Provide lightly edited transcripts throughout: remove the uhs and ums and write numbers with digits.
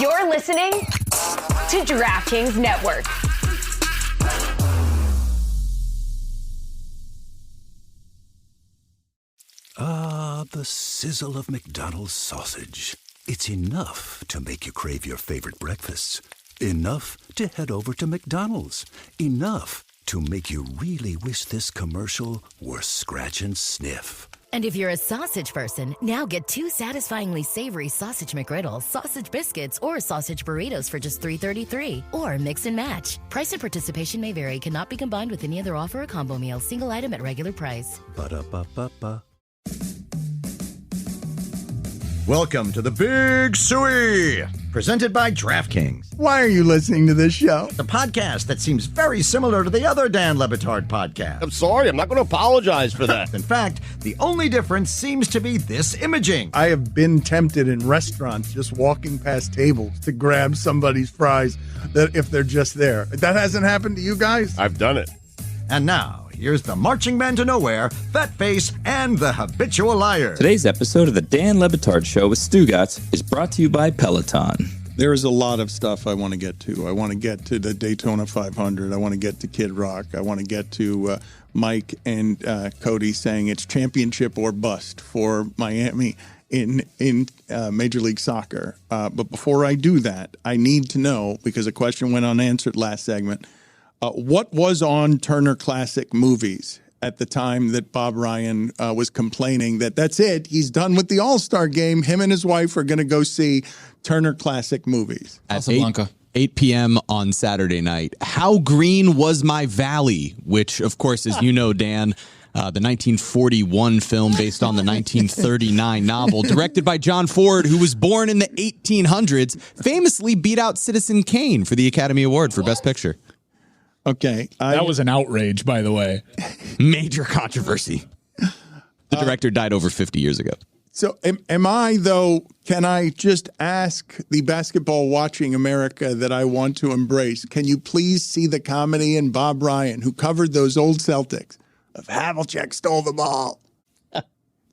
You're listening to DraftKings Network. Ah, the sizzle of McDonald's sausage. It's enough to make you crave your favorite breakfasts. Enough to head over to McDonald's. Enough to make you really wish this commercial were scratch and sniff. And if you're a sausage person, now get 2 satisfyingly savory sausage McGriddles, sausage biscuits, or sausage burritos for just $3.33. Or mix and match. Price and participation may vary. Cannot be combined with any other offer or combo meal. Single item at regular price. Ba-da-ba-ba-ba. Welcome to the Big Suey, presented by DraftKings. Why are you listening to this show? The podcast that seems very similar to the other Dan Le Batard podcast. I'm sorry, I'm not going to apologize for that. In fact, the only difference seems to be this imaging. I have been tempted in restaurants just walking past tables to grab somebody's fries that if they're just there. That hasn't happened to you guys? I've done it. And now, here's the marching man to nowhere, Fat Face, and the habitual liar. Today's episode of the Dan Le Batard Show with Stugotz is brought to you by Peloton. There is a lot of stuff I want to get to. I want to get to the Daytona 500. I want to get to Kid Rock. I want to get to Mike and Cote saying it's championship or bust for Miami in Major League Soccer. But before I do that, I need to know, because a question went unanswered last segment, what was on Turner Classic Movies at the time that Bob Ryan was complaining that that's it, he's done with the All-Star game, him and his wife are going to go see Turner Classic Movies? At 8 p.m. on Saturday night. How Green Was My Valley, which, of course, as you know, Dan, the 1941 film based on the 1939 novel, directed by John Ford, who was born in the 1800s, famously beat out Citizen Kane for the Academy Award for Best Picture. Okay. That was an outrage, by the way. Major controversy. The director died over 50 years ago. So am I, though, can I just ask the basketball watching America that I want to embrace, can you please see the comedy in Bob Ryan, who covered those old Celtics, of Havlicek stole the ball,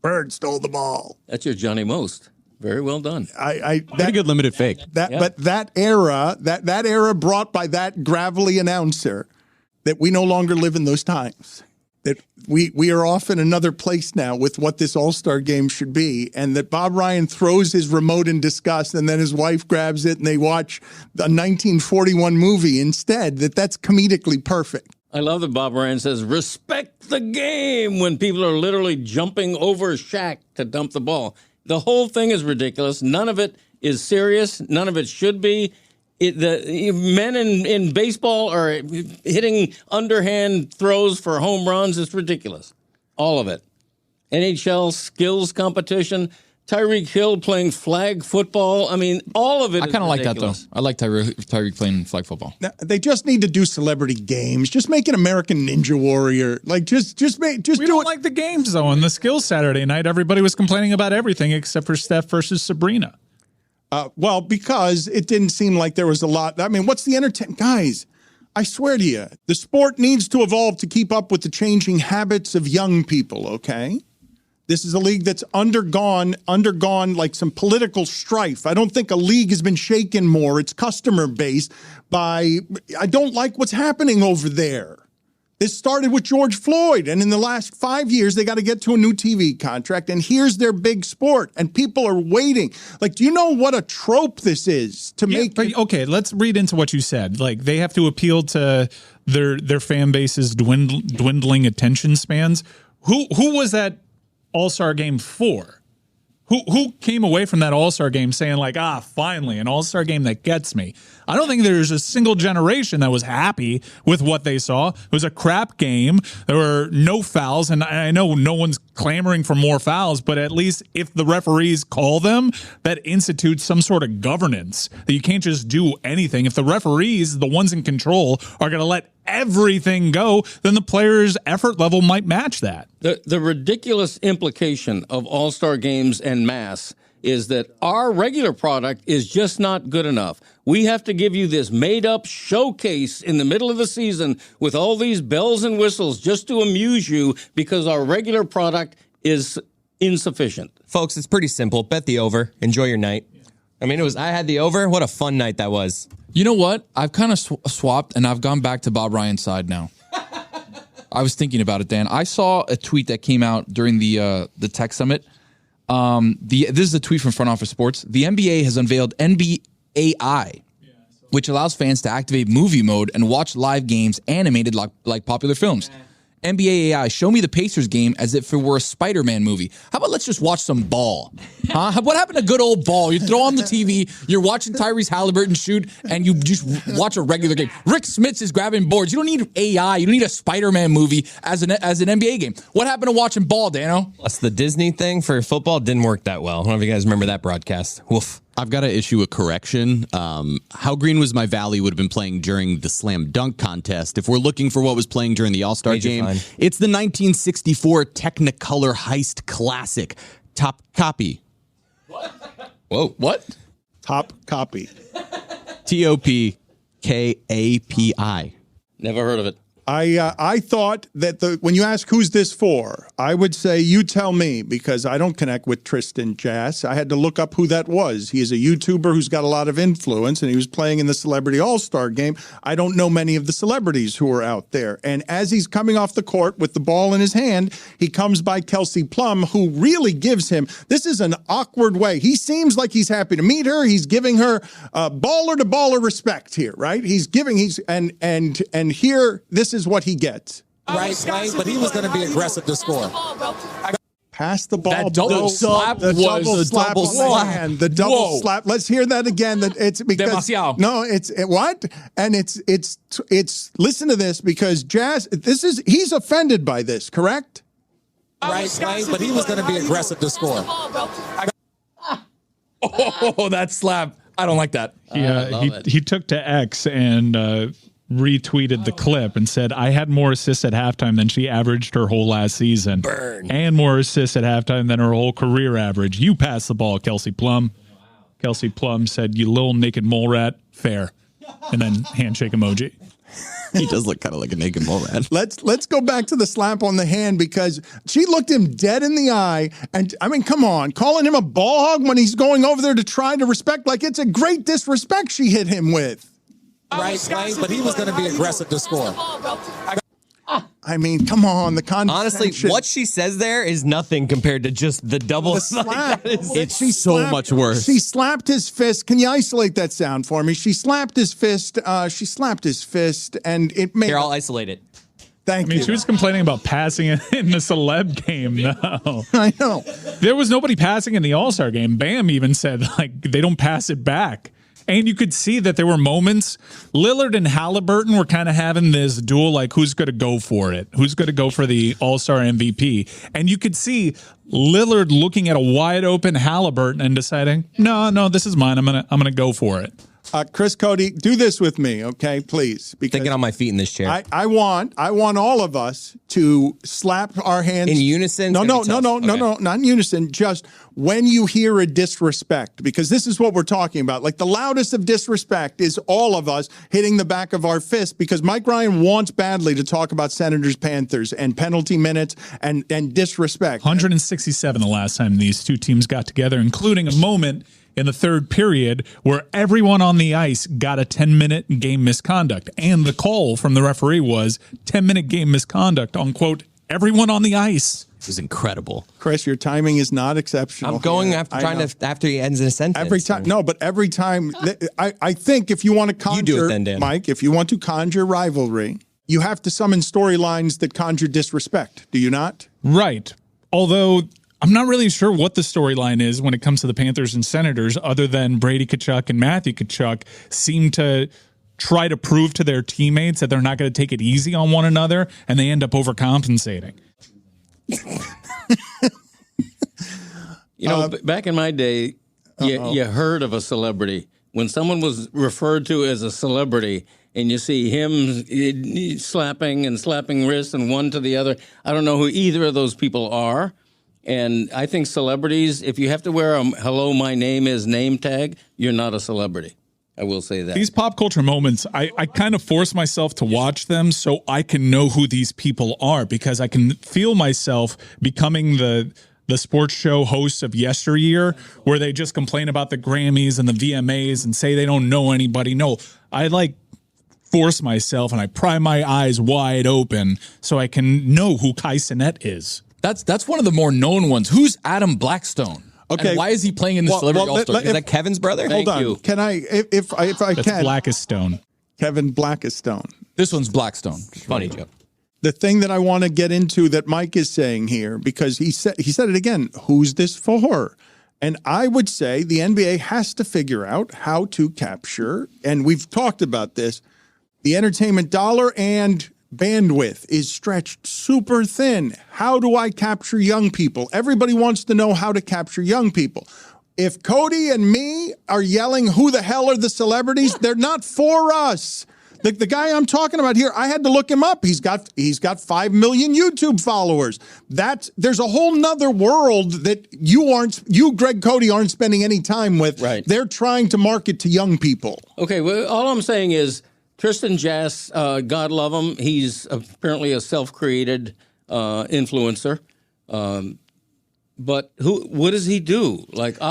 Bird stole the ball. That's your Johnny Most. Very well done. Pretty good limited fake. But that era brought by that gravelly announcer, that we no longer live in those times. That we are off in another place now with what this All-Star game should be, and that Bob Ryan throws his remote in disgust, and then his wife grabs it and they watch a 1941 movie instead. That's comedically perfect. I love that Bob Ryan says, respect the game, when people are literally jumping over Shaq to dump the ball. The whole thing is ridiculous. None of it is serious. None of it should be. The men in baseball are hitting underhand throws for home runs. It's ridiculous. All of it. NHL skills competition. Tyreek Hill playing flag football. I mean, all of it. I kind of like that, though. I like Tyreek playing flag football. Now, they just need to do celebrity games. Just make an American Ninja Warrior. Like, just We don't like the games, though. On the skills Saturday night, everybody was complaining about everything except for Steph versus Sabrina. Well, because it didn't seem like there was a lot. I mean, what's the entertainment? Guys, I swear to you, the sport needs to evolve to keep up with the changing habits of young people, okay? This is a league that's undergone like some political strife. I don't think a league has been shaken more. It's customer based by, I don't like what's happening over there. This started with George Floyd, and in the last 5 years, they got to get to a new TV contract, and here's their big sport, and people are waiting. Like, do you know what a trope this is to make? But, okay, let's read into what you said. Like, they have to appeal to their fan base's dwindling attention spans. Who was that All-Star game for? Who came away from that All-Star game saying like, finally, an All-Star game that gets me? I don't think there's a single generation that was happy with what they saw. It was a crap game. There were no fouls, and I know no one's clamoring for more fouls, but at least if the referees call them, that institutes some sort of governance, that you can't just do anything. If the referees, the ones in control, are going to let everything go, then the players' effort level might match that. The ridiculous implication of all-star games en masse is that our regular product is just not good enough. We have to give you this made-up showcase in the middle of the season with all these bells and whistles just to amuse you because our regular product is insufficient. Folks, it's pretty simple. Bet the over. Enjoy your night. I mean, I had the over. What a fun night that was. You know what? I've kind of swapped, and I've gone back to Bob Ryan's side now. I was thinking about it, Dan. I saw a tweet that came out during the Tech Summit. This is a tweet from Front Office Sports. The NBA has unveiled NBAI, which allows fans to activate movie mode and watch live games animated like popular films. NBA AI, show me the Pacers game as if it were a Spider-Man movie. How about let's just watch some ball? Huh? What happened to good old ball? You throw on the TV, you're watching Tyrese Halliburton shoot, and you just watch a regular game. Rick Smits is grabbing boards. You don't need AI. You don't need a Spider-Man movie as an NBA game. What happened to watching ball, Dano? Plus, the Disney thing for football didn't work that well. I don't know if you guys remember that broadcast. Woof. I've got to issue a correction. How Green Was My Valley would have been playing during the Slam Dunk Contest. If we're looking for what was playing during the All-Star game, it's the 1964 Technicolor Heist Classic. Top Copy. What? Whoa, what? Top Copy. TOPKAPI. Never heard of it. I thought that when you ask who's this for, I would say you tell me, because I don't connect with Tristan Jass. I had to look up who that was. He is a YouTuber who's got a lot of influence, and he was playing in the Celebrity All-Star game. I don't know many of the celebrities who are out there. And as he's coming off the court with the ball in his hand, he comes by Kelsey Plum, who really gives him, this is an awkward way. He seems like he's happy to meet her. He's giving her baller to baller respect here, right? And here, this is what he gets. Right, but he was going to be aggressive to score. Pass the ball. That double slap was a double slap. The double slap. Let's hear that again. That it's because Demasiado. No, it's what? And it's. Listen to this, because Jazz. He's offended by this. Correct? Right, but he was going to be aggressive to score. Oh, that slap! I don't like that. He took to X and retweeted the clip and said, I had more assists at halftime than she averaged her whole last season. Burn. And more assists at halftime than her whole career average. You pass the ball, Kelsey Plum. Kelsey Plum said, you little naked mole rat. Fair. And then handshake emoji. He does look kind of like a naked mole rat. Let's go back to the slap on the hand, because she looked him dead in the eye. And I mean, come on, calling him a ball hog when he's going over there to try to respect, like it's a great disrespect she hit him with. Right, but he was going to be aggressive to score. I mean, come on, the Honestly, what she says there is nothing compared to just the double slap. It's so much worse. She slapped his fist. Can you isolate that sound for me? She slapped his fist. And it made. Here, I'll isolate it. Thank you. She was complaining about passing in the celeb game. No, I know. There was nobody passing in the All-Star game. Bam even said, like, they don't pass it back. And you could see that there were moments. Lillard and Halliburton were kind of having this duel, like who's going to go for it? Who's going to go for the All-Star MVP? And you could see Lillard looking at a wide open Halliburton and deciding, no, this is mine. I'm gonna go for it. Chris, Cote, do this with me, okay, please. Because thinking on my feet in this chair. I want all of us to slap our hands in unison. No, not in unison. Just when you hear a disrespect, because this is what we're talking about. Like the loudest of disrespect is all of us hitting the back of our fist, because Mike Ryan wants badly to talk about Senators, Panthers, and penalty minutes and disrespect. 167 the last time these two teams got together, including a moment in the third period where everyone on the ice got a 10-minute game misconduct. And the call from the referee was 10-minute game misconduct on, quote, everyone on the ice. It was incredible. Chris, your timing is not exceptional. I'm going after he ends in a sentence. Every time. No, but every time. I think if you want to conjure, you do it then, Dan. Mike, if you want to conjure rivalry, you have to summon storylines that conjure disrespect. Do you not? Right. Although I'm not really sure what the storyline is when it comes to the Panthers and Senators, other than Brady Tkachuk and Matthew Tkachuk seem to try to prove to their teammates that they're not going to take it easy on one another, and they end up overcompensating. Back in my day, you heard of a celebrity. When someone was referred to as a celebrity, and you see him slapping wrists and one to the other, I don't know who either of those people are. And I think celebrities, if you have to wear a hello, my name is name tag, you're not a celebrity. I will say that. These pop culture moments, I kind of force myself to watch them so I can know who these people are, because I can feel myself becoming the the sports show hosts of yesteryear, where they just complain about the Grammys and the VMAs and say they don't know anybody. No, I force myself and I pry my eyes wide open so I can know who Kai Cenat is. That's one of the more known ones. Who's Adam Blackstone? Okay, and why is he playing in the Celebrity All-Star? Is that Kevin's brother? Hold on. Can I, if I That's can? Blackistone. Kevin Blackistone. This one's Blackstone. Funny joke. The thing that I want to get into that Mike is saying here, because he said it again, who's this for? And I would say the NBA has to figure out how to capture, and we've talked about this, the entertainment dollar and bandwidth is stretched super thin. How do I capture young people? Everybody wants to know how to capture young people. If Cote and me are yelling, who the hell are the celebrities? They're not for us. The guy I'm talking about here, I had to look him up. He's got 5 million YouTube followers. There's a whole nother world that you, Greg Cote, aren't spending any time with. Right. They're trying to market to young people. Okay, well, all I'm saying is Tristan Jass, God love him. He's apparently a self-created influencer. But what does he do?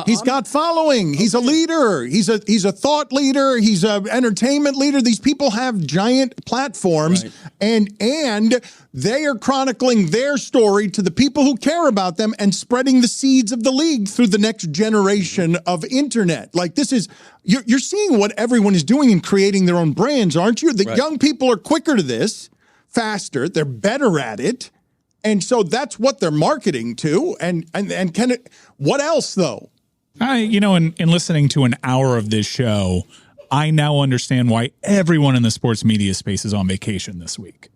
He's got following. He's a leader. He's a thought leader. He's an entertainment leader. These people have giant platforms, right. and they are chronicling their story to the people who care about them and spreading the seeds of the league through the next generation of internet. You're seeing what everyone is doing in creating their own brands, aren't you? The young people are quicker to this, faster. They're better at it. And so that's what they're marketing to. And can it, what else though? In listening to an hour of this show, I now understand why everyone in the sports media space is on vacation this week.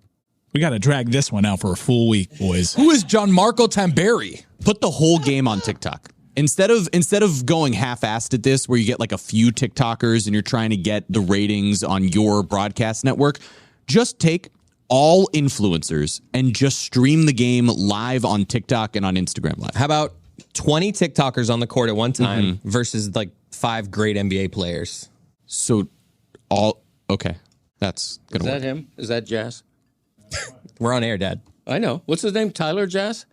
We got to drag this one out for a full week, boys. Who is Gianmarco Tamberi? Put the whole game on TikTok. Instead of going half-assed at this, where you get like a few TikTokers and you're trying to get the ratings on your broadcast network, just take all influencers and just stream the game live on TikTok and on Instagram Live. How about 20 TikTokers on the court at one time versus 5 great NBA players? So okay. That's gonna work. Is that him? Is that Jass? We're on air, Dad. I know. What's his name? Tyler Jass?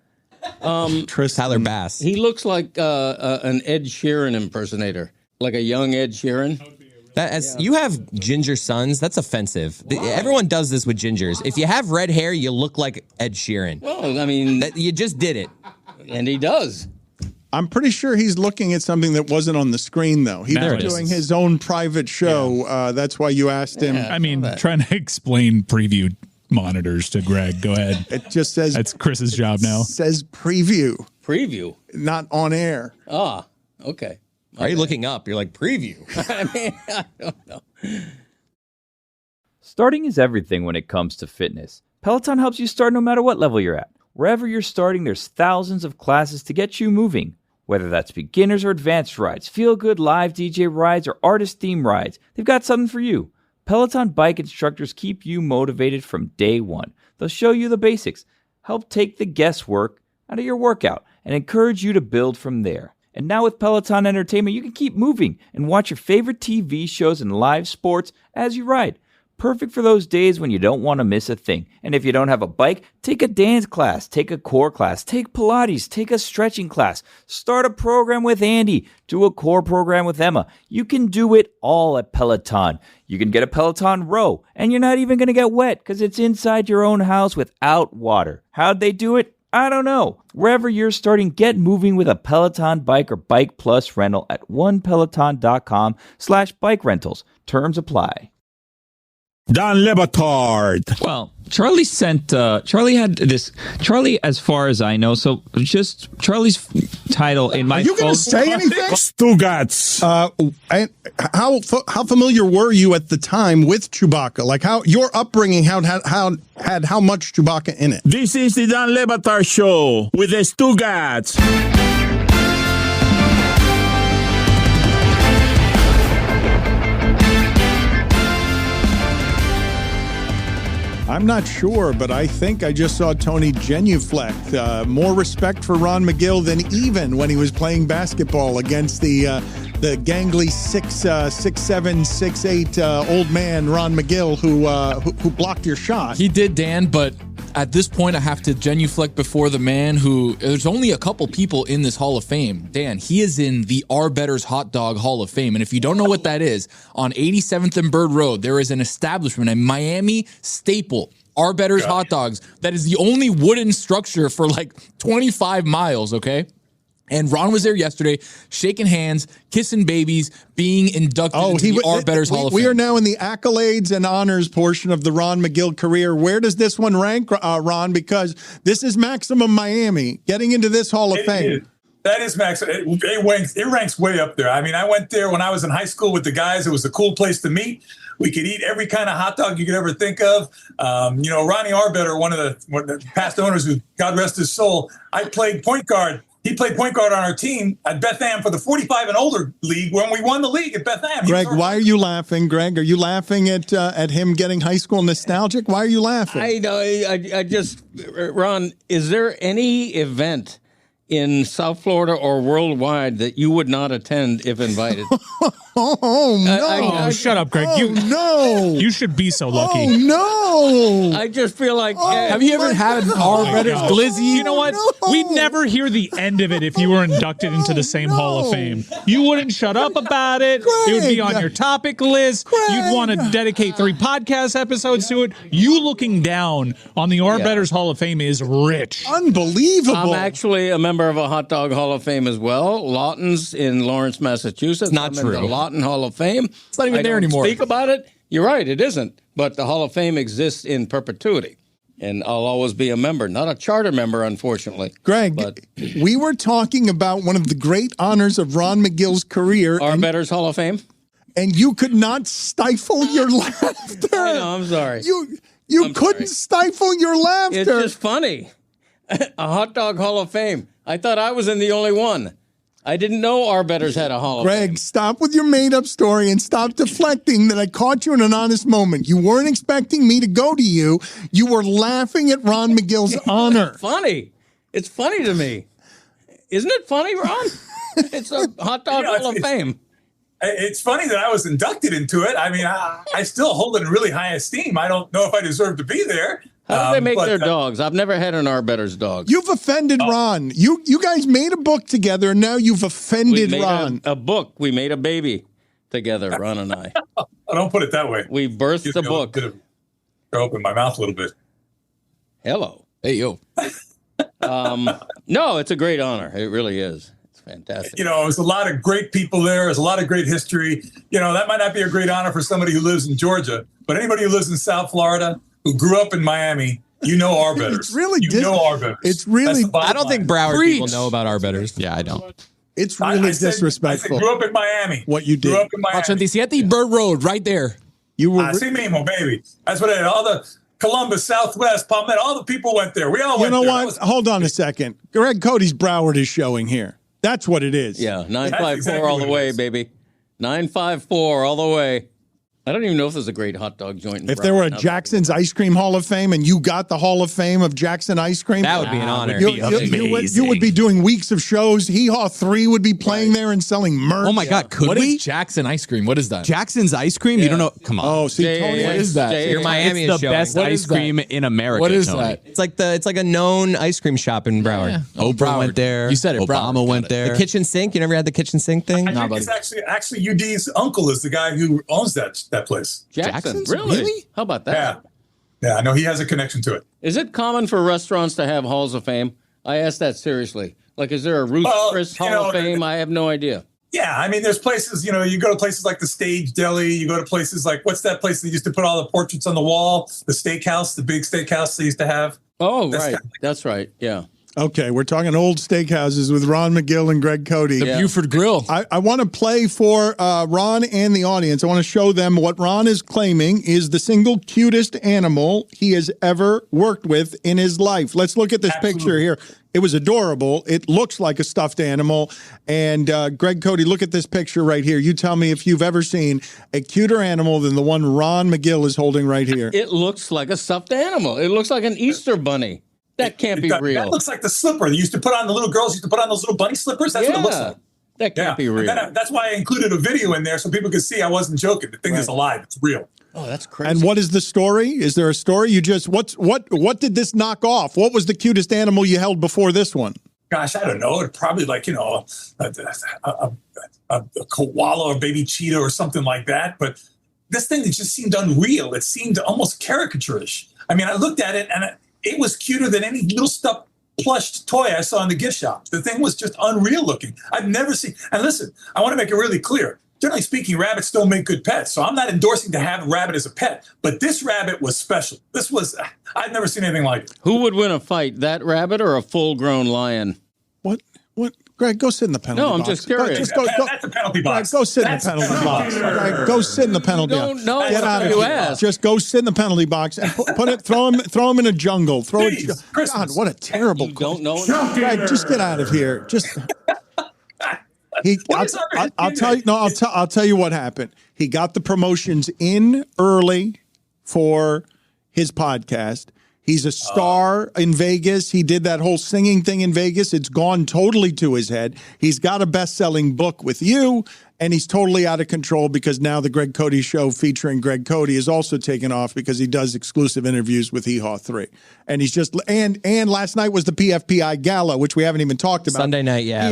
Tyler Bass. He looks like an Ed Sheeran impersonator, like a young Ed Sheeran. You have ginger sons, that's offensive. Everyone does this with gingers. If you have red hair, you look like Ed Sheeran. Well, I mean, you just did it. And he does. I'm pretty sure he's looking at something that wasn't on the screen, though. He was doing his own private show. Yeah. That's why you asked him. Trying to explain preview monitors to Greg. Go ahead. It just says... That's Chris's job now. It says preview. Preview? Not on air. Ah, okay. Are you looking up? You're like, preview. I don't know. Starting is everything when it comes to fitness. Peloton helps you start no matter what level you're at. Wherever you're starting, there's thousands of classes to get you moving. Whether that's beginners or advanced rides, feel-good live DJ rides, or artist-themed rides, they've got something for you. Peloton bike instructors keep you motivated from day one. They'll show you the basics, help take the guesswork out of your workout, and encourage you to build from there. And now with Peloton Entertainment, you can keep moving and watch your favorite TV shows and live sports as you ride. Perfect for those days when you don't want to miss a thing. And if you don't have a bike, take a dance class, take a core class, take Pilates, take a stretching class, start a program with Andy, do a core program with Emma. You can do it all at Peloton. You can get a Peloton row, and you're not even going to get wet because it's inside your own house without water. How'd they do it? I don't know. Wherever you're starting, get moving with a Peloton bike or Bike Plus rental at onepeloton.com/bike rentals. Terms apply. Don Le Batard. Well, Charlie had this. Charlie, as far as I know, so just Charlie's title in my. Are you going to say anything? Stugotz. How familiar were you at the time with Chewbacca? Like how your upbringing had how much Chewbacca in it? This is the Don Le Batard show with the Stugotz. I'm not sure, but I think I just saw Tony genuflect. More respect for Ron Magill than even when he was playing basketball against the gangly 6'7", 6'8" old man Ron Magill who blocked your shot. He did, Dan, but at this point, I have to genuflect before the man who, there's only a couple people in this Hall of Fame. Dan, he is in the Arbetter's Hot Dog Hall of Fame. And if you don't know what that is, on 87th and Bird Road, there is an establishment, a Miami staple, Arbetter's Hot Dogs, that is the only wooden structure for like 25 miles, okay? And Ron was there yesterday, shaking hands, kissing babies, being inducted into the Arbetter's Hall of Fame. We are now in the accolades and honors portion of the Ron Magill career. Where does this one rank, Ron? Because this is Maximum Miami, getting into this Hall of Fame. That is Max. It ranks way up there. I mean, I went there when I was in high school with the guys. It was a cool place to meet. We could eat every kind of hot dog you could ever think of. Ronnie Arbetter, one of the past owners, who God rest his soul, I played point guard. He played point guard on our team at Beth Am for the 45 and older league when we won the league at Beth Am. Greg, why are you laughing? Greg, are you laughing at him getting high school nostalgic? Why are you laughing? I just, Ron, is there any event in South Florida or worldwide that you would not attend if invited? Oh, no. Shut up, Greg. No. You should be so lucky. Oh, no. I just feel like... have you ever had an Arbetter's glizzy? You know what? No. We'd never hear the end of it if you were inducted into the same Hall of Fame. You wouldn't shut up about it. It would be on your topic list. You'd want to dedicate 3 podcast episodes to it. You looking down on the Arbetter's Hall of Fame is rich. Unbelievable. I'm actually a member of a Hot Dog Hall of Fame as well. Lawton's in Lawrence, Massachusetts. Not I'm true. in the Lawton Hall of Fame. It's not even there anymore. Speak about it. You're right. It isn't. But the Hall of Fame exists in perpetuity. And I'll always be a member. Not a charter member, unfortunately. Greg, we were talking about one of the great honors of Ron Magill's career. Arbetter's Hall of Fame. And you could not stifle your laughter. I know, I'm sorry. You couldn't stifle your laughter. It's just funny. A Hot Dog Hall of Fame. I thought I was in the only one. I didn't know Arbetter's had a Hall of Fame. Greg, stop with your made-up story and stop deflecting that I caught you in an honest moment. You weren't expecting me to go to you. You were laughing at Ron Magill's honor. Funny. It's funny to me. Isn't it funny, Ron? It's a Hot Dog Hall of Fame. It's funny that I was inducted into it. I mean, I still hold it in really high esteem. I don't know if I deserve to be there. How do they make their dogs? I've never had an Arbetter's dog. You've offended Ron. You guys made a book together, and now you've offended Ron. A book. We made a baby together, Ron and I. I don't put it that way. We birthed the book. Open my mouth a little bit. Hello. Hey, yo. No, it's a great honor. It really is. It's fantastic. There's a lot of great people there. There's a lot of great history. That might not be a great honor for somebody who lives in Georgia, but anybody who lives in South Florida, who grew up in Miami, Arbetter's. It's really Arbetter's. It's really. I don't think Broward people know about Arbetter's. Yeah, I don't. It's really disrespectful. I grew up in Miami. What you did. Grew up in Miami. 87 Bird Road, right there. You were. See me, baby. That's what I did. All the Columbus, Southwest, Palmetto, all the people went there. We all went there. You know what? Hold on a second. Greg Cody's Broward is showing here. That's what it is. Yeah, 954 all the way, baby. 954 all the way. I don't even know if there's a great hot dog joint in If there were a Jackson's Ice Cream Hall of Fame and you got the Hall of Fame of Jackson Ice Cream, that would be an honor. You would be doing weeks of shows. Hee Haw 3 would be playing there and selling merch. Oh my God, could What we? is Jackson Ice Cream? What is that? Jackson's Ice Cream? You don't know? Come on. Oh, see, Tony, what is that? Your Miami It's is the showing. best What ice is that? cream in America. What is Tony. that? It's like a known ice cream shop in Broward. Yeah. Oprah Broward. went there. You said it. Obama Broward. went there. The kitchen sink. You never had the kitchen sink thing? I think it's actually UD's uncle is the guy who owns that place. Jackson. Jackson's? Really? How about that? Yeah, I know he has a connection to it. Is it common for restaurants to have halls of fame? I ask that seriously. Like, is there a Ruth Chris Hall of Fame? I have no idea. Yeah, I mean, there's places, you go to places like the Stage Deli. You go to places like, what's that place that used to put all the portraits on the wall? The steakhouse, the big steakhouse they used to have. Oh, right. That's right. Yeah. Okay, we're talking old steakhouses with Ron Magill and Greg Cote. The Buford Grill. I want to play for Ron and the audience. I want to show them what Ron is claiming is the single cutest animal he has ever worked with in his life. Let's look at this picture here. It was adorable. It looks like a stuffed animal. And Greg Cote, look at this picture right here. You tell me if you've ever seen a cuter animal than the one Ron Magill is holding right here. It looks like a stuffed animal. It looks like an Easter bunny. That can't be real. That looks like the slipper they used to put on. The little girls used to put on those little bunny slippers. That's what it looks like. That can't be real. That's why I included a video in there so people could see I wasn't joking. The thing is alive. It's real. Oh, that's crazy. And what is the story? Is there a story? You just what did this knock off? What was the cutest animal you held before this one? Gosh, I don't know. It probably like, you know, a koala or baby cheetah or something like that. But this thing, it just seemed unreal. It seemed almost caricaturish. I mean, I looked at it and it was cuter than any little stuffed plush toy I saw in the gift shop. The thing was just unreal looking. I've never seen. And listen, I want to make it really clear. Generally speaking, rabbits don't make good pets. So I'm not endorsing to have a rabbit as a pet. But this rabbit was special. I've never seen anything like it. Who would win a fight, that rabbit or a full-grown lion? What? Greg, go sit in the penalty box. No, I'm just curious. That's a penalty box. Greg, go sit in the penalty box. Greg, go sit in the penalty box. Don't know. Get out of here. Just go sit in the penalty box and throw him in a jungle. God, what a terrible. You don't know. Greg, just get out of here. I'll tell you. No, I'll tell you what happened. He got the promotions in early for his podcast. He's a star in Vegas. He did that whole singing thing in Vegas. It's gone totally to his head. He's got a best-selling book with you, and he's totally out of control because now the Greg Cote Show featuring Greg Cote is also taken off because he does exclusive interviews with Hee Haw 3. And he's just and last night was the PFPI Gala, which we haven't even talked about. Sunday night, yeah.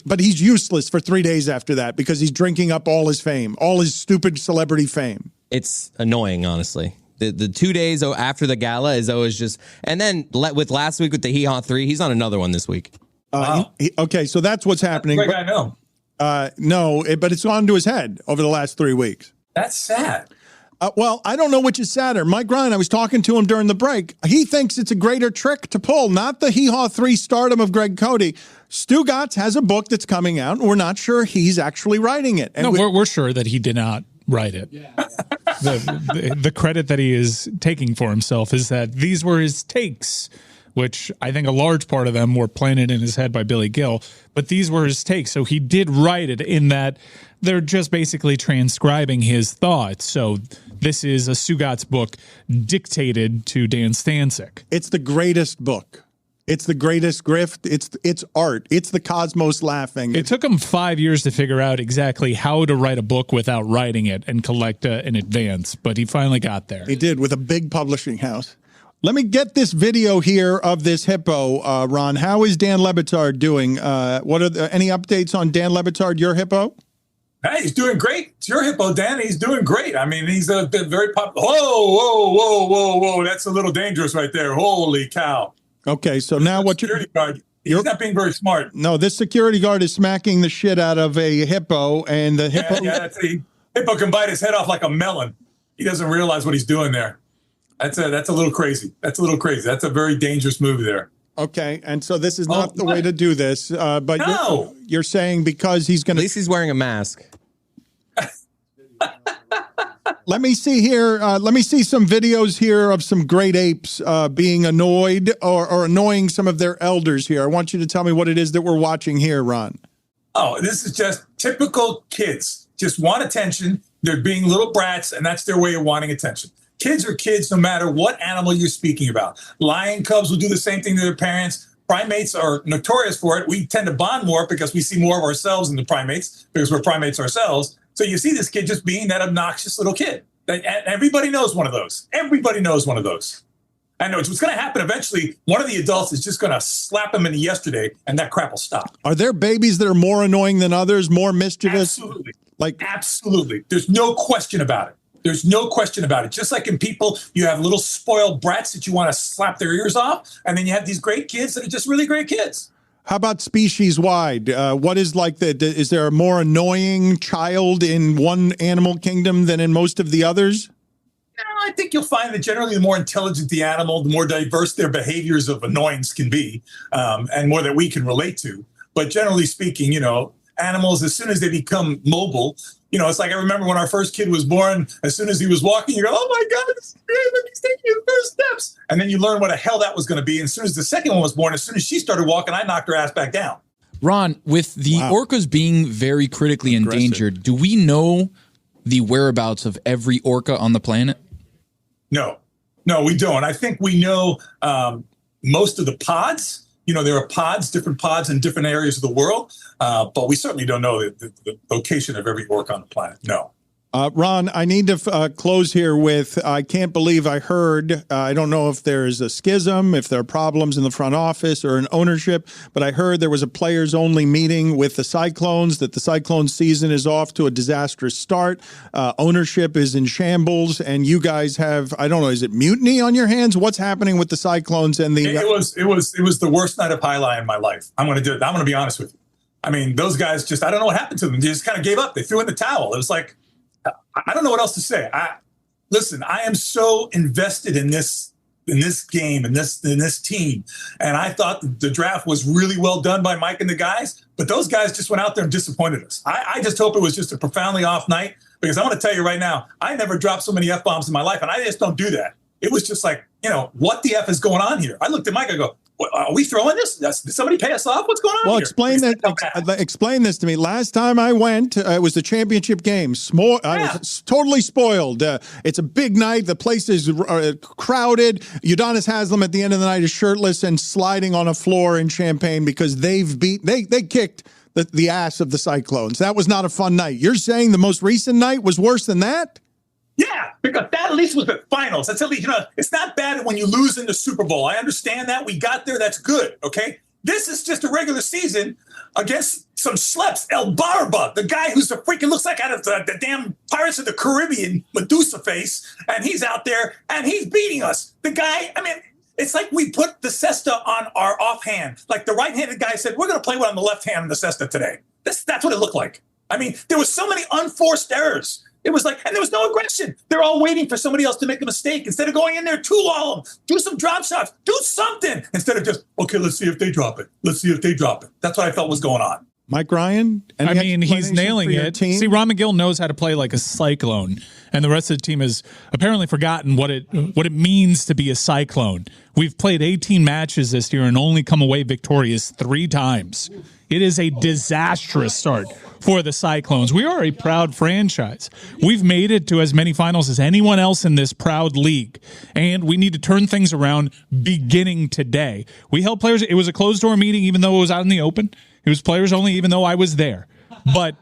But he's useless for 3 days after that because he's drinking up all his fame, all his stupid celebrity fame. It's annoying, honestly. The 2 days after the gala is always just, and then with last week with the Hee Haw 3, he's on another one this week. Wow. Okay, so that's what's happening. Greg, I know. No, but it's gone to his head over the last 3 weeks. That's sad. Well, I don't know which is sadder. Mike Ryan, I was talking to him during the break. He thinks it's a greater trick to pull, not the Hee Haw 3 stardom of Greg Cote. Stugotz has a book that's coming out, and we're not sure he's actually writing it. And no, we're sure that he did not write it. Yeah. The credit that he is taking for himself is that these were his takes, which I think a large part of them were planted in his head by Billy Gill, but these were his takes. So he did write it in that they're just basically transcribing his thoughts. So this is a Stugotz book dictated to Dan Stancic. It's the greatest book. It's the greatest grift. It's art. It's the cosmos laughing. It took him 5 years to figure out exactly how to write a book without writing it and collect in advance, but he finally got there. He did with a big publishing house. Let me get this video here of this hippo, Ron. How is Dan Le Batard doing? What are any updates on Dan Le Batard, your hippo? Hey, he's doing great. It's your hippo, Dan. He's doing great. I mean, he's been very popular. Whoa. That's a little dangerous right there. Holy cow. Okay, so now what you're... He's not being very smart. No, this security guard is smacking the shit out of a hippo, and the hippo... Yeah, hippo can bite his head off like a melon. He doesn't realize what he's doing there. That's a little crazy. That's a very dangerous move there. Okay, and so this is not the way to do this. But no. You're saying because he's going to... At least he's wearing a mask. Let me see here. Let me see some videos here of some great apes being annoyed or annoying some of their elders here. I want you to tell me what it is that we're watching here, Ron. Oh, this is just typical kids. Just want attention. They're being little brats, and that's their way of wanting attention. Kids are kids no matter what animal you're speaking about. Lion cubs will do the same thing to their parents. Primates are notorious for it. We tend to bond more because we see more of ourselves in the primates because we're primates ourselves. So you see this kid just being that obnoxious little kid. Everybody knows one of those. Everybody knows one of those. I know what's going to happen eventually. One of the adults is just going to slap him in the yesterday, and that crap will stop. Are there babies that are more annoying than others, more mischievous? Absolutely. Absolutely. There's no question about it. There's no question about it. Just like in people, you have little spoiled brats that you want to slap their ears off, and then you have these great kids that are just really great kids. How about species-wide? What is is there a more annoying child in one animal kingdom than in most of the others? No, I think you'll find that generally the more intelligent the animal, the more diverse their behaviors of annoyance can be, and more that we can relate to. But generally speaking, animals, as soon as they become mobile, it's like I remember when our first kid was born, as soon as he was walking, you go, oh my God, this is great. Look, he's taking his first steps. And then you learn what the hell that was going to be. And as soon as the second one was born, as soon as she started walking, I knocked her ass back down. Ron, with the orcas being very critically endangered, do we know the whereabouts of every orca on the planet? No, we don't. I think we know most of the pods. there are different pods in different areas of the world, but we certainly don't know the location of every orc on the planet. No. Ron, I need to close here with, I can't believe I heard, I don't know if there's a schism, if there are problems in the front office or in ownership, but I heard there was a players-only meeting with the Cyclones, that the Cyclones season is off to a disastrous start. Ownership is in shambles, and you guys have, I don't know, is it mutiny on your hands? What's happening with the Cyclones and the... It was the worst night of highlight in my life. I'm going to be honest with you. I mean, those guys just, I don't know what happened to them. They just kind of gave up. They threw in the towel. It was like, I don't know what else to say. Listen, I am so invested in this game, in this team, and I thought the draft was really well done by Mike and the guys. But those guys just went out there and disappointed us. I just hope it was just a profoundly off night, because I want to tell you right now, I never dropped so many F-bombs in my life, and I just don't do that. It was just like, what the F is going on here? I looked at Mike, I go, are we throwing this? Did somebody pay us off? What's going on here? Explain this to me. Last time I went, it was the championship game. I was totally spoiled. It's a big night. The place is crowded. Udonis Haslem at the end of the night is shirtless and sliding on a floor in Champaign because they kicked the ass of the Cyclones. That was not a fun night. You're saying the most recent night was worse than that? Yeah, because that at least was the finals. That's at least, it's not bad when you lose in the Super Bowl. I understand that. We got there. That's good. Okay. This is just a regular season against some schleps. El Barba, the guy who's looks like out of the damn Pirates of the Caribbean Medusa face. And he's out there and he's beating us. The guy, it's like we put the cesta on our offhand. Like the right-handed guy said, we're going to play one on the left hand in the cesta today. That's what it looked like. There was so many unforced errors. It was like, and there was no aggression. They're all waiting for somebody else to make a mistake. Instead of going in there, tool them, do some drop shots, do something. Instead of just, okay, let's see if they drop it. Let's see if they drop it. That's what I felt was going on. Mike Ryan? He's nailing it. See, Ron Magill knows how to play like a Cyclone, and the rest of the team has apparently forgotten what it means to be a Cyclone. We've played 18 matches this year and only come away victorious 3 times. It is a disastrous start for the Cyclones. We are a proud franchise. We've made it to as many finals as anyone else in this proud league, and we need to turn things around beginning today. We held players. It was a closed-door meeting, even though it was out in the open. It was players only, even though I was there.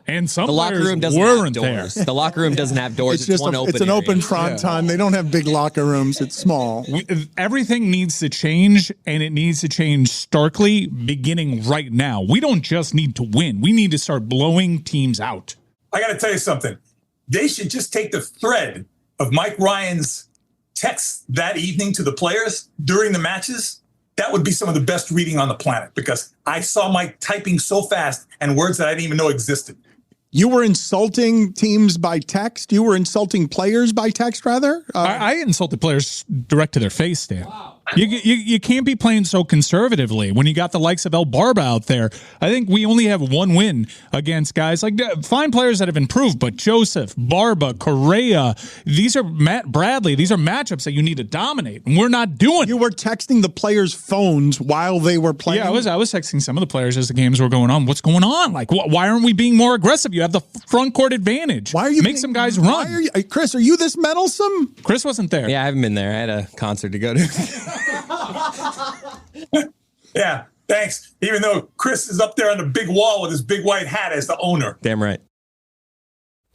And some the locker players room doesn't weren't have doors. there. The locker room doesn't have doors. It's just one open. It's an open front time. They don't have big locker rooms. It's small. Everything needs to change, and it needs to change starkly beginning right now. We don't just need to win. We need to start blowing teams out. I got to tell you something. They should just take the thread of Mike Ryan's text that evening to the players during the matches. That would be some of the best reading on the planet, because I saw Mike typing so fast and words that I didn't even know existed. You were insulting teams by text? You were insulting players by text, rather? I insulted players direct to their face, Dan. Wow. You can't be playing so conservatively when you got the likes of El Barba out there. I think we only have one win against guys like fine players that have improved, but Joseph, Barba, Correa, these are Matt Bradley. These are matchups that you need to dominate, and we're not doing it. You were texting the players' phones while they were playing? Yeah, I was texting some of the players as the games were going on. What's going on? Like, why aren't we being more aggressive? You have the front court advantage. Why are you make some guys run? Chris, are you this meddlesome? Chris wasn't there. Yeah, I haven't been there. I had a concert to go to. Yeah, thanks. Even though Chris is up there on the big wall with his big white hat as the owner. Damn right.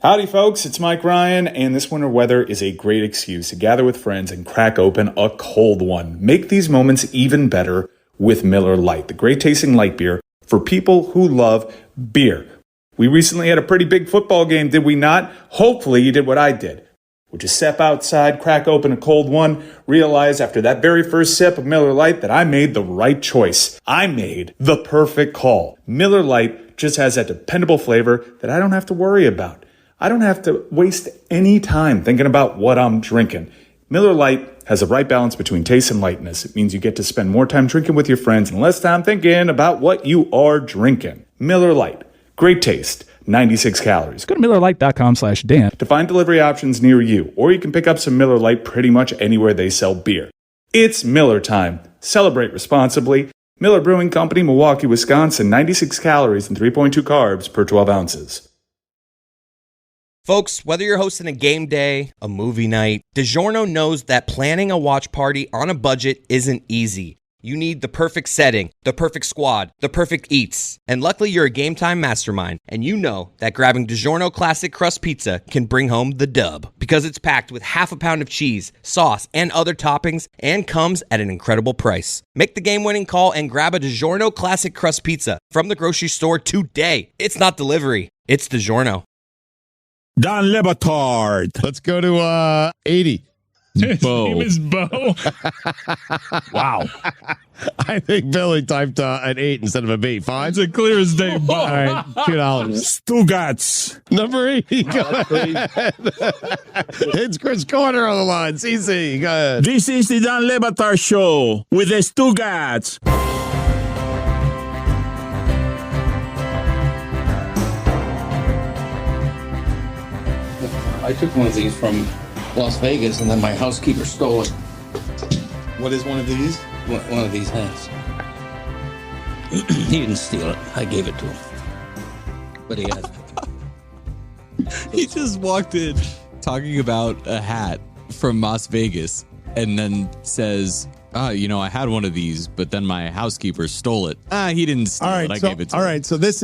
Howdy, folks. It's Mike Ryan, and this winter weather is a great excuse to gather with friends and crack open a cold one. Make these moments even better with Miller Lite, the great-tasting light beer for people who love beer. We recently had a pretty big football game, did we not? Hopefully you did what I did, which is step outside, crack open a cold one, realize after that very first sip of Miller Lite that I made the right choice. I made the perfect call. Miller Lite just has that dependable flavor that I don't have to worry about. I don't have to waste any time thinking about what I'm drinking. Miller Lite has the right balance between taste and lightness. It means you get to spend more time drinking with your friends and less time thinking about what you are drinking. Miller Lite. Great taste. 96 calories. Go to MillerLite.com/Dan to find delivery options near you, or you can pick up some Miller Lite pretty much anywhere they sell beer. It's Miller time. Celebrate responsibly. Miller Brewing Company, Milwaukee, Wisconsin. 96 calories and 3.2 carbs per 12 ounces. Folks, whether you're hosting a game day, a movie night, DiGiorno knows that planning a watch party on a budget isn't easy. you need the perfect setting, the perfect squad, the perfect eats. And luckily, you're a Game Time mastermind, and you know that grabbing DiGiorno Classic Crust Pizza can bring home the dub. Because it's packed with half a pound of cheese, sauce, and other toppings, and comes at an incredible price. Make the game-winning call and grab a DiGiorno Classic Crust Pizza from the grocery store today. It's not delivery, it's DiGiorno. Don Batard. Let's go to 80. Bo. His name is Bo. Wow. I think Billy typed an 8 instead of a B. Fine. It's a clear as day, Bo. All right, $2. Stugotz. Number 80. Go ahead. It's Chris Corner on the line. CC, go ahead. This is the Don Batard Show with the Stugotz. I took one of these from Las Vegas, and then my housekeeper stole it. What is one of these? One of these hats. He didn't steal it. I gave it to him. But he has it. He just walked in talking about a hat from Las Vegas and then says, I had one of these, but then my housekeeper stole it. He didn't steal it. I gave it to him. All right, so this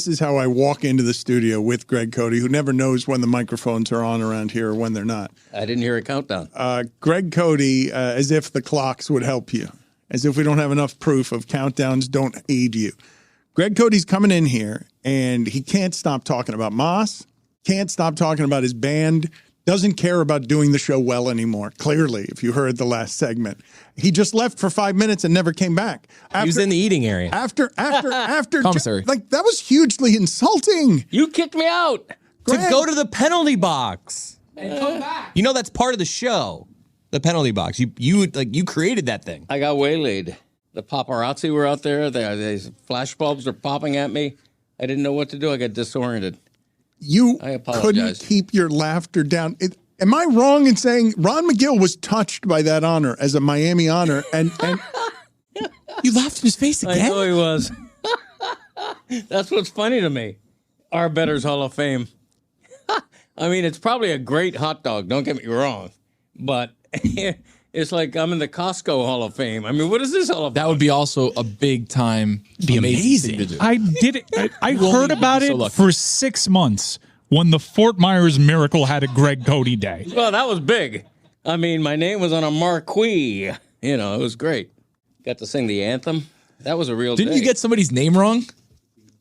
is how I walk into the studio with Greg Cote, who never knows when the microphones are on around here or when they're not. I didn't hear a countdown. Greg Cote, as if the clocks would help you, as if we don't have enough proof of countdowns don't aid you. Greg Cote's coming in here, and he can't stop talking about Moss, can't stop talking about his band, doesn't care about doing the show well anymore, clearly, if you heard the last segment. He just left for 5 minutes and never came back. He was in the eating area. After Commissary. that was hugely insulting. You kicked me out. To go to the penalty box. And come back. You know that's part of the show. The penalty box. You created that thing. I got waylaid. The paparazzi were out there. These flashbulbs are popping at me. I didn't know what to do. I got disoriented. You couldn't keep your laughter down. Am I wrong in saying Ron Magill was touched by that honor as a Miami honor? And you laughed in his face again? I know he was. That's what's funny to me. Arbetter's Hall of Fame. I mean, it's probably a great hot dog. Don't get me wrong. But it's like I'm in the Costco Hall of Fame. I mean, what is this all about? That would be also a big time, amazing thing to do. I did it. I heard about it for 6 months when the Fort Myers Miracle had a Greg Cote day. Well, that was big. I mean, my name was on a marquee. It was great. Got to sing the anthem. That was a real Didn't day. you get somebody's name wrong?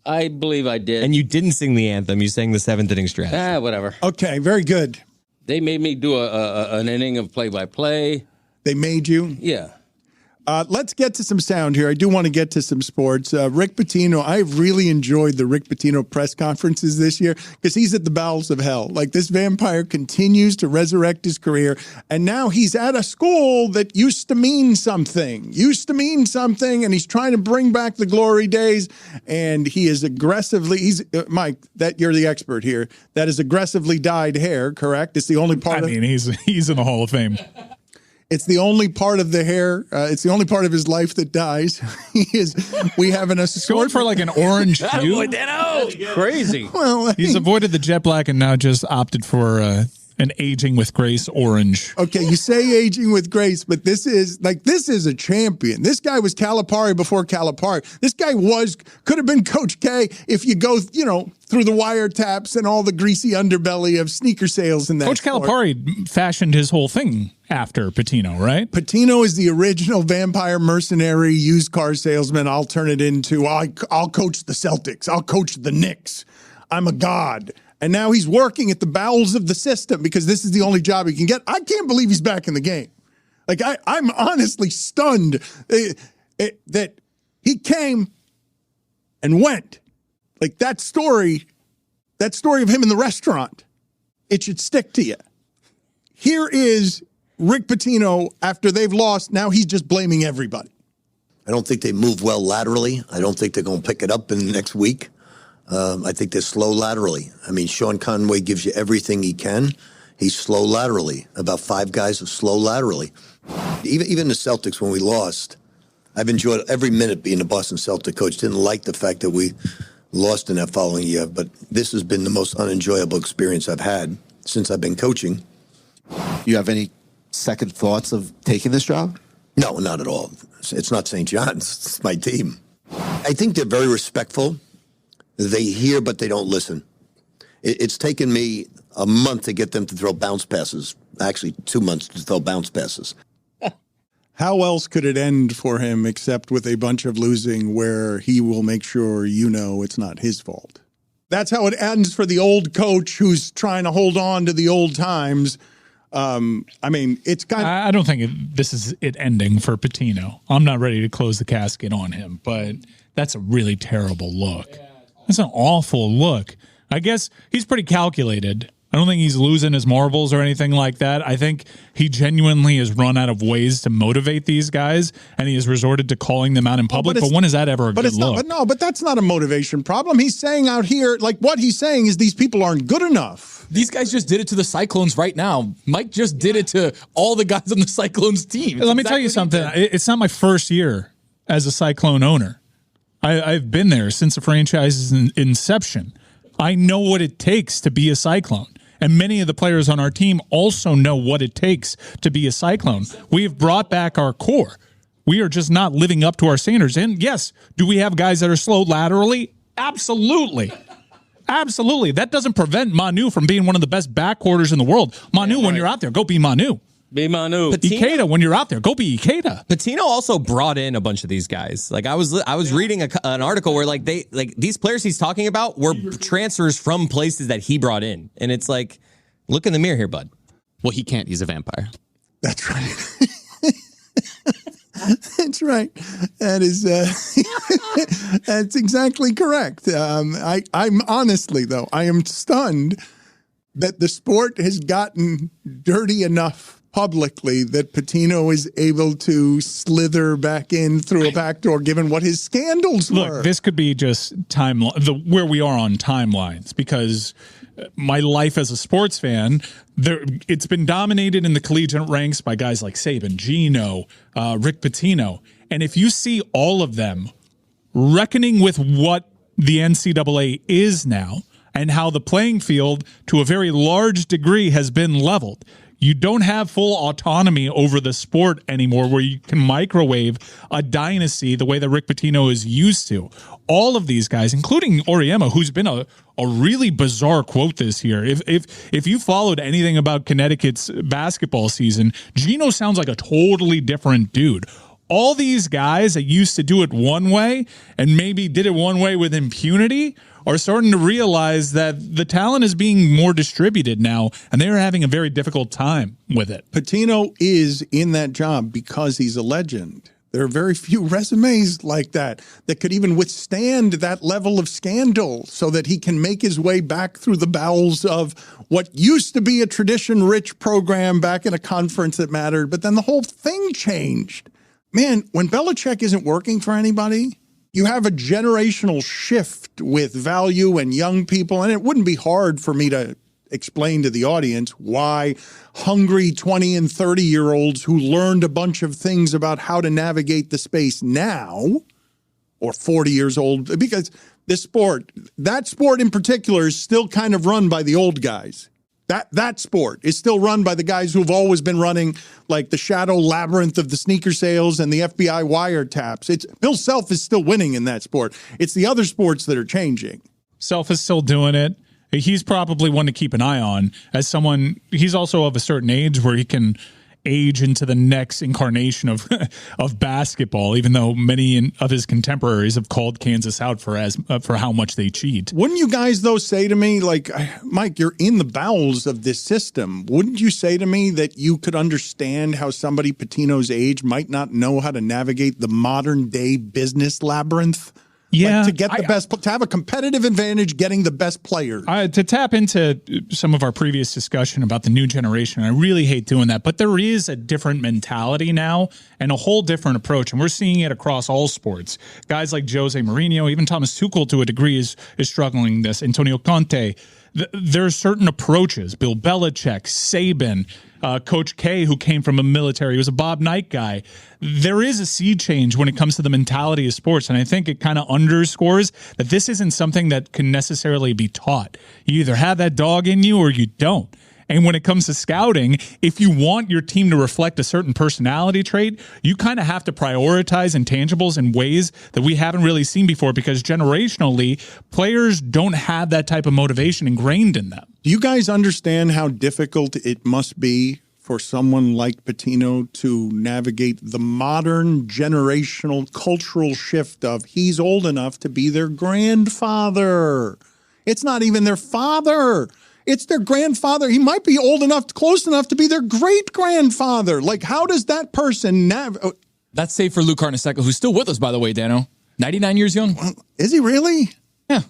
I believe I did. And you didn't sing the anthem. You sang the 7th inning stretch. Whatever. Okay, very good. They made me do an inning of play-by-play. They made you? Yeah. Let's get to some sound here. I do want to get to some sports. Rick Pitino, I've really enjoyed the Rick Pitino press conferences this year because he's at the bowels of hell. Like, this vampire continues to resurrect his career, and now he's at a school that used to mean something, and he's trying to bring back the glory days, and he is aggressively, Mike, that you're the expert here, that is aggressively dyed hair, correct? It's the only part he's in the Hall of Fame. It's the only part of the hair. It's the only part of his life that dies. We have an assortment. Going for like an orange hue. Crazy. Well, he's avoided the jet black and now just opted for an aging with grace orange. Okay, you say aging with grace, but this is a champion. This guy was Calipari before Calipari. This guy could have been Coach K if you go, through the wiretaps and all the greasy underbelly of sneaker sales and that. Coach Calipari fashioned his whole thing after Pitino, right? Pitino is the original vampire mercenary used car salesman. I'll turn it into, I'll coach the Celtics. I'll coach the Knicks. I'm a god. And now he's working at the bowels of the system because this is the only job he can get. I can't believe he's back in the game. Like, I'm honestly stunned that he came and went. Like, that story of him in the restaurant, it should stick to you. Here is Rick Pitino after they've lost. Now he's just blaming everybody. I don't think they move well laterally. I don't think they're going to pick it up in the next week. I think they're slow laterally. I mean, Sean Conway gives you everything he can. He's slow laterally. About 5 guys are slow laterally. Even the Celtics, when we lost, I've enjoyed every minute being a Boston Celtic coach. Didn't like the fact that we lost in that following year, but this has been the most unenjoyable experience I've had since I've been coaching. You have any second thoughts of taking this job? No, not at all. It's not St. John's. It's my team. I think they're very respectful. They hear, but they don't listen. It's taken me a month to get them to throw bounce passes. Actually, 2 months to throw bounce passes. How else could it end for him except with a bunch of losing where he will make sure you know it's not his fault? That's how it ends for the old coach who's trying to hold on to the old times. I mean, it's kind of... I don't think this is it ending for Pitino. I'm not ready to close the casket on him, but that's a really terrible look. That's an awful look. I guess he's pretty calculated. I don't think he's losing his marbles or anything like that. I think he genuinely has run out of ways to motivate these guys, and he has resorted to calling them out in public. But when is that ever a good look? But that's not a motivation problem. He's saying out here, like what he's saying is these people aren't good enough. These guys just did it to the Cyclones right now. Mike just did it to all the guys on the Cyclones team. Let me tell you something. It's not my first year as a Cyclone owner. I've been there since the franchise's inception. I know what it takes to be a Cyclone. And many of the players on our team also know what it takes to be a Cyclone. We have brought back our core. We are just not living up to our standards. And yes, do we have guys that are slow laterally? Absolutely. Absolutely. That doesn't prevent Manu from being one of the best backquarters in the world. Manu, when you're out there, go be Manu. Be Manu. Ikeda, when you're out there, go be Ikeda. Pitino also brought in a bunch of these guys. Like I was reading an article where these players he's talking about were transfers from places that he brought in, and it's like, look in the mirror here, bud. Well, he can't. He's a vampire. That's right. That's right. That is that's exactly correct. I'm honestly though, I am stunned that the sport has gotten dirty enough publicly that Pitino is able to slither back in through a back door, given what his scandals were. Look, this could be just where we are on timelines, because my life as a sports fan, it's been dominated in the collegiate ranks by guys like Saban, Gino, Rick Pitino. And if you see all of them reckoning with what the NCAA is now and how the playing field to a very large degree has been leveled, you don't have full autonomy over the sport anymore where you can microwave a dynasty the way that Rick Pitino is used to. All of these guys, including Auriemma, who's been a really bizarre quote this year. If you followed anything about Connecticut's basketball season, Gino sounds like a totally different dude. All these guys that used to do it one way and maybe did it one way with impunity are starting to realize that the talent is being more distributed now, and they're having a very difficult time with it. Pitino is in that job because he's a legend. There are very few resumes like that could even withstand that level of scandal so that he can make his way back through the bowels of what used to be a tradition-rich program back in a conference that mattered, but then the whole thing changed. Man, when Belichick isn't working for anybody, you have a generational shift with value and young people, and it wouldn't be hard for me to explain to the audience why hungry 20 and 30-year-olds who learned a bunch of things about how to navigate the space now, or 40 years old, because that sport in particular is still kind of run by the old guys. That sport is still run by the guys who've always been running like the shadow labyrinth of the sneaker sales and the FBI wiretaps. Bill Self is still winning in that sport. It's the other sports that are changing. Self is still doing it. He's probably one to keep an eye on as someone. He's also of a certain age where he can age into the next incarnation of basketball, even though many of his contemporaries have called Kansas out for how much they cheat. Wouldn't you guys, though, say to me, like, Mike, you're in the bowels of this system. Wouldn't you say to me that you could understand how somebody Pitino's age might not know how to navigate the modern day business labyrinth? Yeah, like to have a competitive advantage getting the best players. To tap into some of our previous discussion about the new generation, I really hate doing that, but there is a different mentality now and a whole different approach, and we're seeing it across all sports. Guys like Jose Mourinho, even Thomas Tuchel to a degree is struggling this. Antonio Conte. There are certain approaches. Bill Belichick, Saban, Coach K, who came from a military, he was a Bob Knight guy. There is a sea change when it comes to the mentality of sports, and I think it kind of underscores that this isn't something that can necessarily be taught. You either have that dog in you or you don't. And when it comes to scouting, if you want your team to reflect a certain personality trait, you kind of have to prioritize intangibles in ways that we haven't really seen before, because generationally, players don't have that type of motivation ingrained in them. Do you guys understand how difficult it must be for someone like Pitino to navigate the modern generational cultural shift of he's old enough to be their grandfather? It's not even their father. It's their grandfather. He might be old enough, close enough to be their great-grandfather. Like, how does that person That's safe for Luke Carnesecca, who's still with us, by the way, Dano. 99 years young. Is he really? Yeah.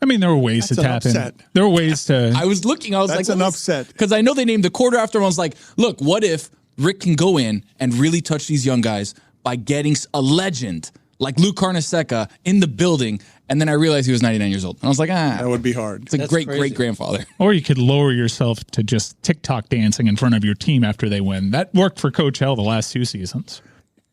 I mean, there were ways to tap in. There were ways to. I was looking. I was That's an upset. Because I know they named the quarter after him. I was like, look, what if Rick can go in and really touch these young guys by getting a legend like Luke Carnesecca in the building? And then I realized he was 99 years old. And I was like, that would be hard. It's a great-grandfather. Or you could lower yourself to just TikTok dancing in front of your team after they win. That worked for Coach L the last 2 seasons.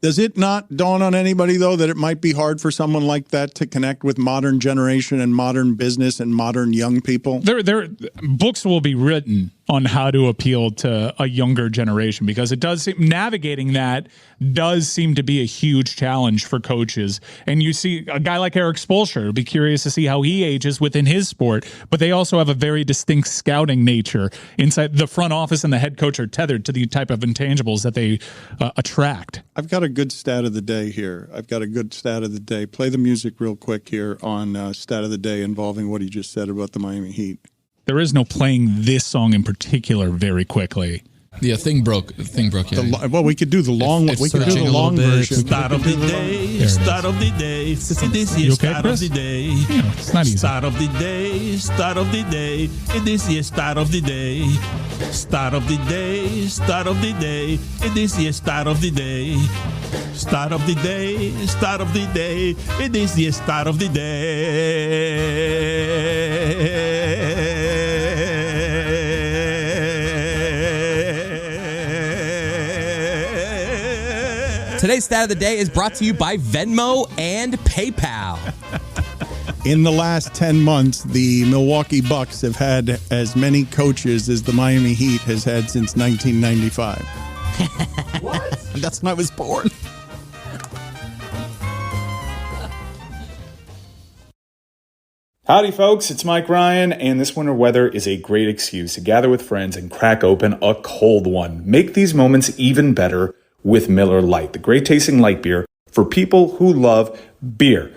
Does it not dawn on anybody, though, that it might be hard for someone like that to connect with modern generation and modern business and modern young people? There, books will be written on how to appeal to a younger generation, because it does seem, navigating that does seem to be a huge challenge for coaches. And you see a guy like Eric Spoelstra, be curious to see how he ages within his sport, but they also have a very distinct scouting nature. Inside the front office and the head coach are tethered to the type of intangibles that they attract. I've got a good stat of the day here. Play the music real quick here on stat of the day involving what he just said about the Miami Heat. There is no playing this song in particular very quickly. Yeah, thing broke. Yeah. Well, we could do the long. We could do the long version. Start of the day. Start of the day. This is start of the day. Yeah, it's not easy. Start of the day. Start of the day. This is start of the day. Start of the day. Start of the day. This is start of the day. Start of the day. Start of the day. This is start of the day. Today's stat of the day is brought to you by Venmo and PayPal. In the last 10 months, the Milwaukee Bucks have had as many coaches as the Miami Heat has had since 1995. What? That's when I was born. Howdy, folks. It's Mike Ryan, and this winter weather is a great excuse to gather with friends and crack open a cold one. Make these moments even better with Miller Lite, the great-tasting light beer for people who love beer.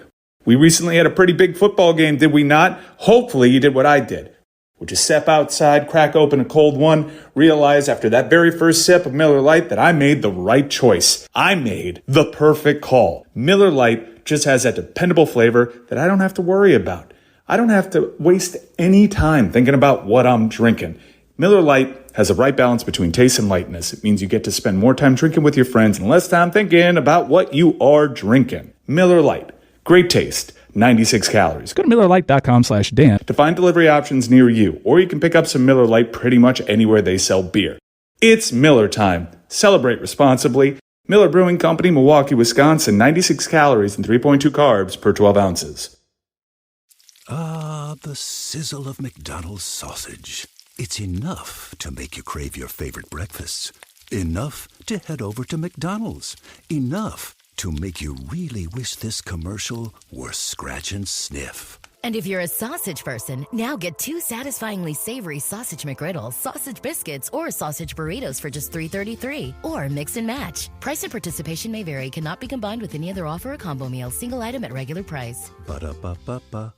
We recently had a pretty big football game, did we not? Hopefully you did what I did, which is step outside, crack open a cold one, realize after that very first sip of Miller Lite that I made the right choice. I made the perfect call. Miller Lite just has that dependable flavor that I don't have to worry about. I don't have to waste any time thinking about what I'm drinking. Miller Lite has the right balance between taste and lightness. It means you get to spend more time drinking with your friends and less time thinking about what you are drinking. Miller Lite. Great taste. 96 calories. Go to MillerLite.com/Dan to find delivery options near you, or you can pick up some Miller Lite pretty much anywhere they sell beer. It's Miller time. Celebrate responsibly. Miller Brewing Company, Milwaukee, Wisconsin. 96 calories and 3.2 carbs per 12 ounces. Ah, the sizzle of McDonald's sausage. It's enough to make you crave your favorite breakfasts. Enough to head over to McDonald's. Enough to make you really wish this commercial were scratch and sniff. And if you're a sausage person, now get 2 satisfyingly savory sausage McGriddles, sausage biscuits, or sausage burritos for just $3.33. Or mix and match. Price and participation may vary. Cannot be combined with any other offer or combo meal. Single item at regular price. Ba-da-ba-ba-ba.